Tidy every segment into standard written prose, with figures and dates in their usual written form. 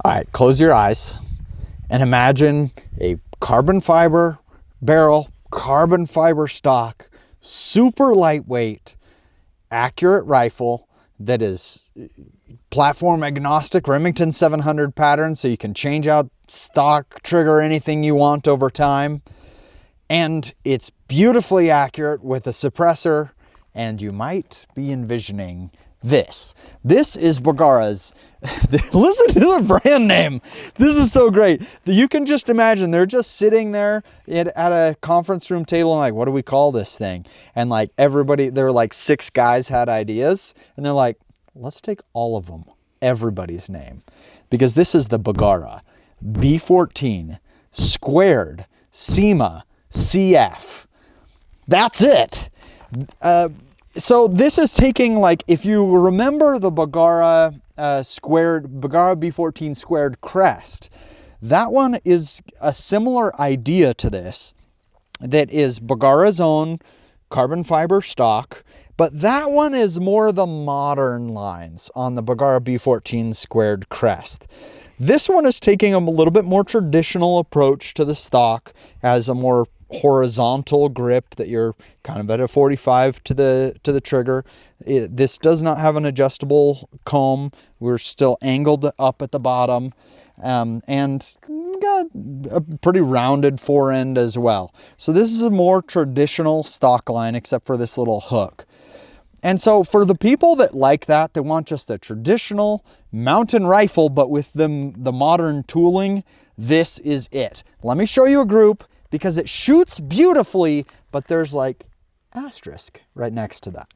All right, close your eyes and imagine a carbon fiber barrel, carbon fiber stock, super lightweight, accurate rifle that is platform agnostic, Remington 700 pattern, so you can change out stock, trigger anything you want over time. And it's beautifully accurate with a suppressor, and you might be envisioning this. This is Bergara's. Listen to the brand name. This is so great. You can just imagine they're just sitting there at a conference room table and like, what do we call this thing? And like everybody, there were like 6 guys had ideas, and they're like, let's take all of them, everybody's name, because this is the Bergara B14 squared SEMA CF. That's it. So this is taking, like, if you remember the Bergara Bergara B14 squared crest, that one is a similar idea to this, that is Bergara's own carbon fiber stock, but that one is more the modern lines on the Bergara B14 squared crest. This one is taking a little bit more traditional approach to the stock, as a more horizontal grip that you're kind of at a 45 to the trigger. This does not have an adjustable comb. We're still angled up at the bottom, and got a pretty rounded fore end as well. So this is a more traditional stock line, except for this little hook. And so for the people that like that, they want just a traditional mountain rifle, but with the modern tooling, this is it. Let me show you a group, because it shoots beautifully, but there's like asterisk right next to that.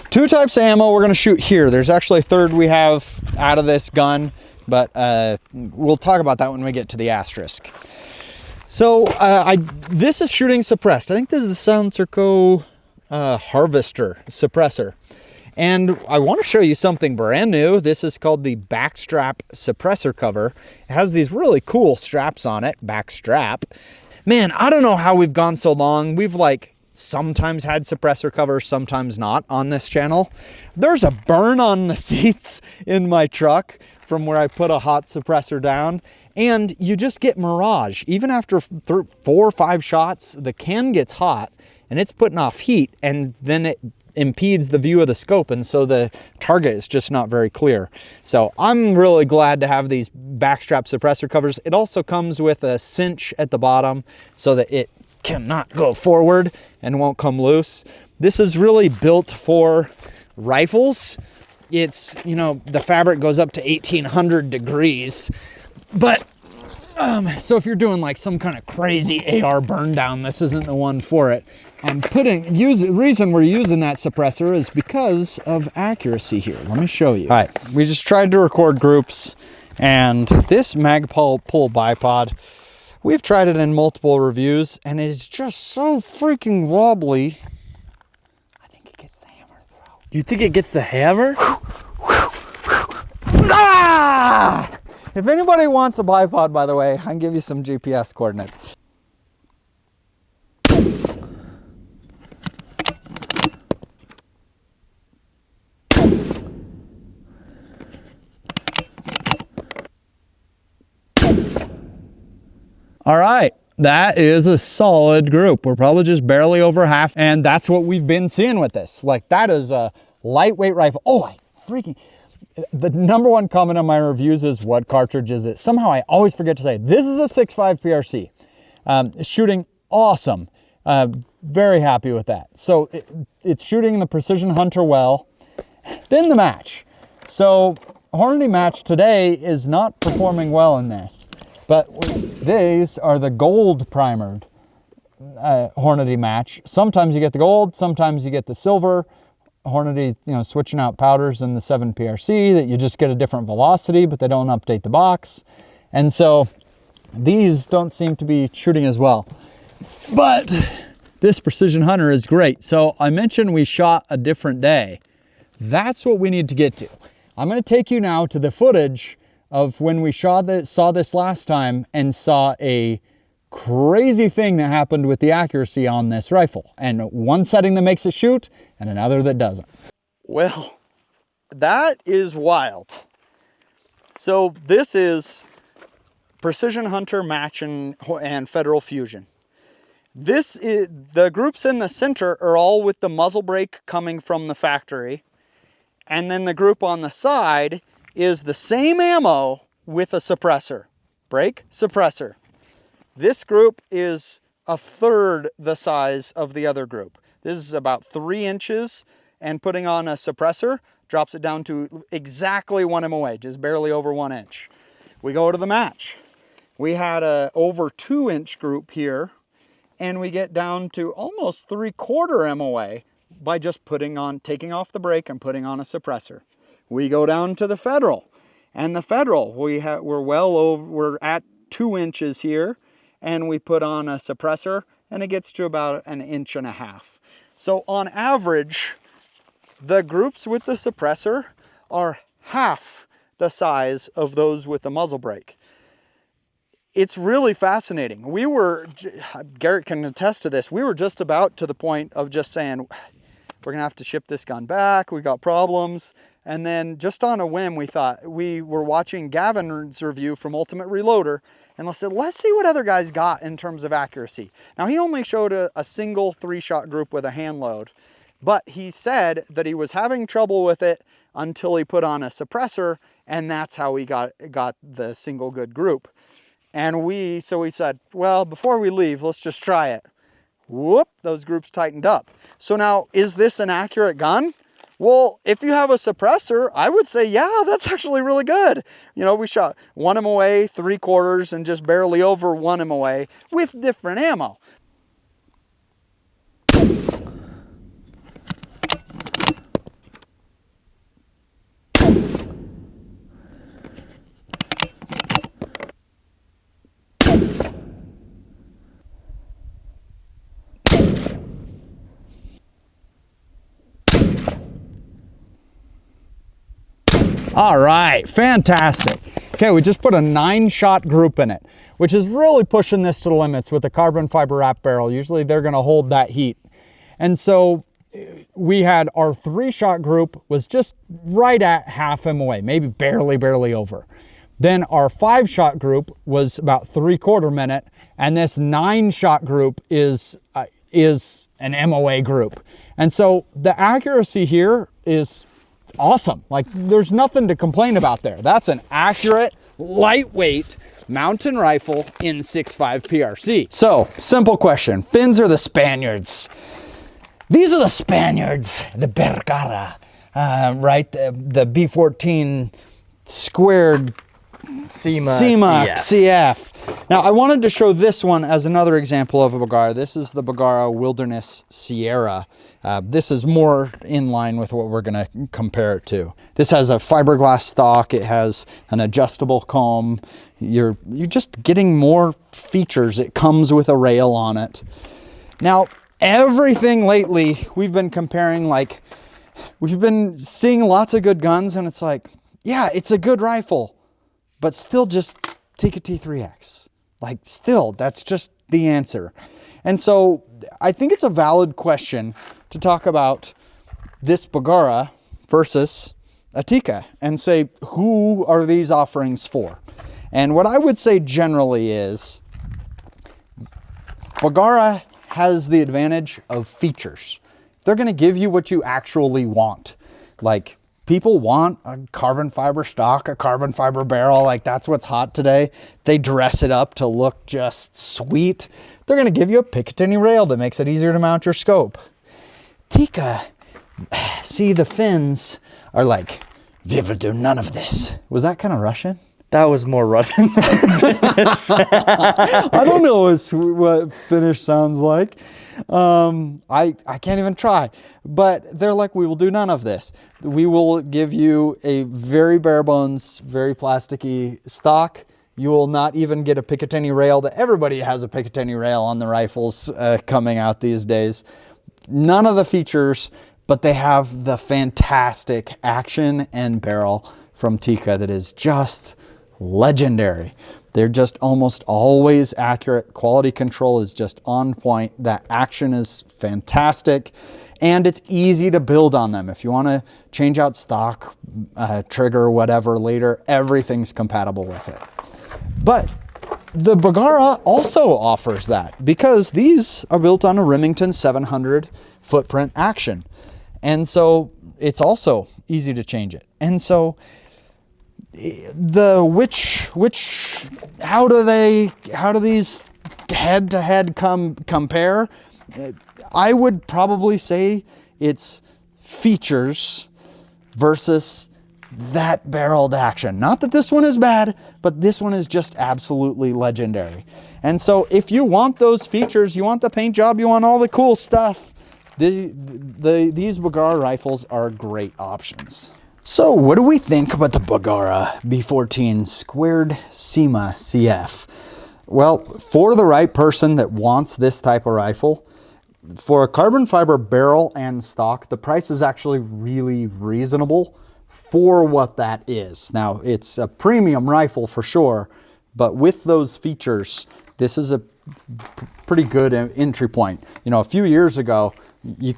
2 types of ammo we're gonna shoot here. There's actually a third we have out of this gun, but we'll talk about that when we get to the asterisk. So this is shooting suppressed. I think this is the Silencer Co. Harvester suppressor. And I want to show you something brand new. This is called the backstrap suppressor cover. It has these really cool straps on it, backstrap. Man, I don't know how we've gone so long. We've like sometimes had suppressor covers, sometimes not on this channel. There's a burn on the seats in my truck from where I put a hot suppressor down, and you just get mirage. Even after 4 or 5 shots, the can gets hot and it's putting off heat, and then it impedes the view of the scope, and so the target is just not very clear. So I'm really glad to have these backstrap suppressor covers. It also comes with a cinch at the bottom so that it cannot go forward and won't come loose. This is really built for rifles. It's, you know, the fabric goes up to 1800 degrees, but so if you're doing like some kind of crazy AR burn down, this isn't the one for it. The reason we're using that suppressor is because of accuracy here. Let me show you. All right, we just tried to record groups, and this Magpul pull bipod, we've tried it in multiple reviews, and it's just so freaking wobbly. I think it gets the hammer throw. You think it gets the hammer? Ah! If anybody wants a bipod, by the way, I can give you some GPS coordinates. All right, that is a solid group. We're probably just barely over half, and that's what we've been seeing with this. Like, that is a lightweight rifle. Oh, the number one comment on my reviews is, what cartridge is it? Somehow I always forget to say, this is a 6.5 PRC. Shooting awesome. Very happy with that. So it's shooting the Precision Hunter well. Then the match. So Hornady match today is not performing well in this, but these are the gold primered Hornady match. Sometimes you get the gold, sometimes you get the silver. Hornady, you know, switching out powders in the 7 PRC that you just get a different velocity, but they don't update the box. And so these don't seem to be shooting as well. But this Precision Hunter is great. So I mentioned we shot a different day. That's what we need to get to. I'm going to take you now to the footage of when we saw this last time and saw a crazy thing that happened with the accuracy on this rifle, and one setting that makes it shoot and another that doesn't. Well, that is wild. So this is Precision Hunter, Match, and Federal Fusion. This is, the groups in the center are all with the muzzle brake coming from the factory. And then the group on the side is the same ammo with a suppressor. Brake, suppressor. This group is a third the size of the other group. This is about 3 inches, and putting on a suppressor drops it down to exactly 1 MOA, just barely over 1 inch. We go to the match. We had a over 2 inch group here, and we get down to almost 3/4 MOA by just taking off the brake and putting on a suppressor. We go down to the Federal, and the Federal, we're at 2 inches here, and we put on a suppressor, and it gets to about 1.5 inches. So on average, the groups with the suppressor are half the size of those with the muzzle brake. It's really fascinating. Garrett can attest to this, we were just about to the point of just saying, we're gonna have to ship this gun back, we got problems. And then just on a whim, we thought, we were watching Gavin's review from Ultimate Reloader, and let's see what other guys got in terms of accuracy. Now, he only showed a single 3-shot group with a hand load, but he said that he was having trouble with it until he put on a suppressor, and that's how he got the single good group. And so we said, well, before we leave, let's just try it. Whoop, those groups tightened up. So now, is this an accurate gun? Well, if you have a suppressor, I would say, yeah, that's actually really good. You know, we shot 1 MOA, 3/4, and just barely over 1 MOA with different ammo. All right, fantastic. Okay, we just put a 9-shot group in it, which is really pushing this to the limits with a carbon fiber wrap barrel. Usually they're gonna hold that heat. And so we had our 3-shot group was just right at half MOA, maybe barely over. Then our 5-shot group was about 3/4 minute, and this 9-shot group is an MOA group. And so the accuracy here is awesome. Like, there's nothing to complain about there. That's an accurate, lightweight mountain rifle in 6.5 PRC. So, simple question, Finns or the Spaniards? These are the Spaniards, the Bergara, right? The B14 squared SEMA CF. Now, I wanted to show this one as another example of a Bergara. This is the Bergara Wilderness Sierra. This is more in line with what we're going to compare it to. This has a fiberglass stock. It has an adjustable comb. You're just getting more features. It comes with a rail on it. Now, everything lately, we've been comparing, like, we've been seeing lots of good guns, and it's like, yeah, it's a good rifle, but still just Tikka T3X. Like, still, that's just the answer. And so I think it's a valid question to talk about this Bergara versus a Tikka and say, who are these offerings for? And what I would say generally is Bergara has the advantage of features. They're going to give you what you actually want. Like, people want a carbon fiber stock, a carbon fiber barrel. Like, that's what's hot today. They dress it up to look just sweet. They're going to give you a Picatinny rail that makes it easier to mount your scope. Tikka, see, the Finns are like, we will do none of this. Was that kind of Russian? That was more Russian. I don't know what Finnish sounds like. I can't even try. But they're like, we will do none of this. We will give you a very bare bones, very plasticky stock. You will not even get a Picatinny rail. That everybody has a Picatinny rail on the rifles coming out these days. None of the features, but they have the fantastic action and barrel from Tikka that is just legendary. They're just almost always accurate. Quality control is just on point. That action is fantastic, and it's easy to build on them. If you want to change out stock, trigger, whatever later, everything's compatible with it. But The Bergara also offers that because these are built on a Remington 700 footprint action. And so it's also easy to change it. And so how do these head to head compare? I would probably say it's features versus that barreled action. Not that this one is bad, but this one is just absolutely legendary. And so if you want those features, you want the paint job, you want all the cool stuff, these Bergara rifles are great options. So what do we think about the Bergara B14 squared SEMA CF? Well, for the right person that wants this type of rifle, for a carbon fiber barrel and stock, the price is actually really reasonable for what that is. Now, it's a premium rifle for sure, but with those features, this is a pretty good entry point. You know, a few years ago, you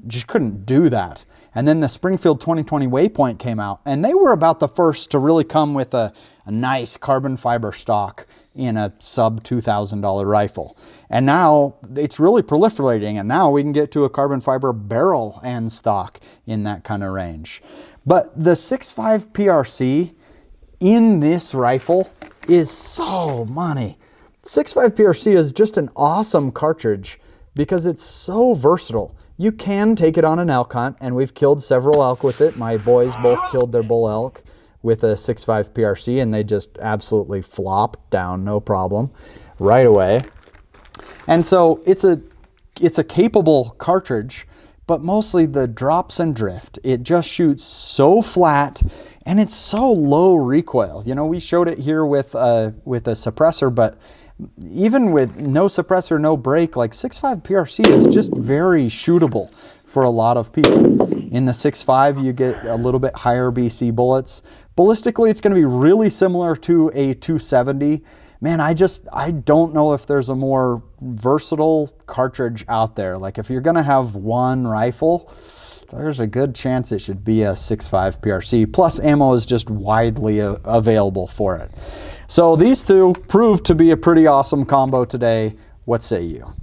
just couldn't do that. And then the Springfield 2020 Waypoint came out, and they were about the first to really come with a nice carbon fiber stock in a sub $2,000 rifle. And now it's really proliferating, and now we can get to a carbon fiber barrel and stock in that kind of range. But the 6.5 PRC in this rifle is so money. 6.5 PRC is just an awesome cartridge because it's so versatile. You can take it on an elk hunt, and we've killed several elk with it. My boys both killed their bull elk with a 6.5 PRC, and they just absolutely flopped down, no problem, right away. And so it's a capable cartridge, but mostly the drops and drift. It just shoots so flat, and it's so low recoil. You know, we showed it here with a suppressor, but even with no suppressor, no brake, like 6.5 PRC is just very shootable for a lot of people. In the 6.5, you get a little bit higher BC bullets. Ballistically, it's going to be really similar to a 270. Man, I don't know if there's a more versatile cartridge out there. Like if you're going to have one rifle, there's a good chance it should be a 6.5 PRC. Plus ammo is just widely available for it. So these two proved to be a pretty awesome combo today. What say you?